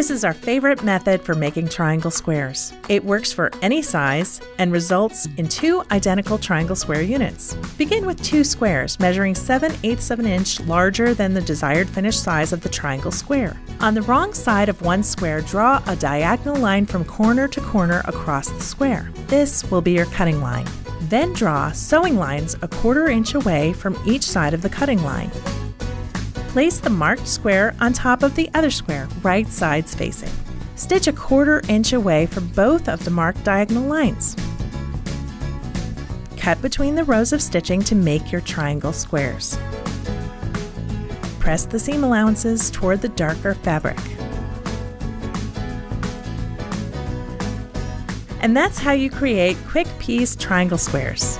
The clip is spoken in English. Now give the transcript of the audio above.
This is our favorite method for making triangle squares. It works for any size and results in 2 identical triangle square units. Begin with 2 squares measuring 7/8 of an inch larger than the desired finished size of the triangle square. On the wrong side of one square, draw a diagonal line from corner to corner across the square. This will be your cutting line. Then draw sewing lines a 1/4 inch away from each side of the cutting line. Place the marked square on top of the other square, right sides facing. Stitch a 1/4 inch away from both of the marked diagonal lines. Cut between the rows of stitching to make your triangle squares. Press the seam allowances toward the darker fabric. And that's how you create quick piece triangle squares.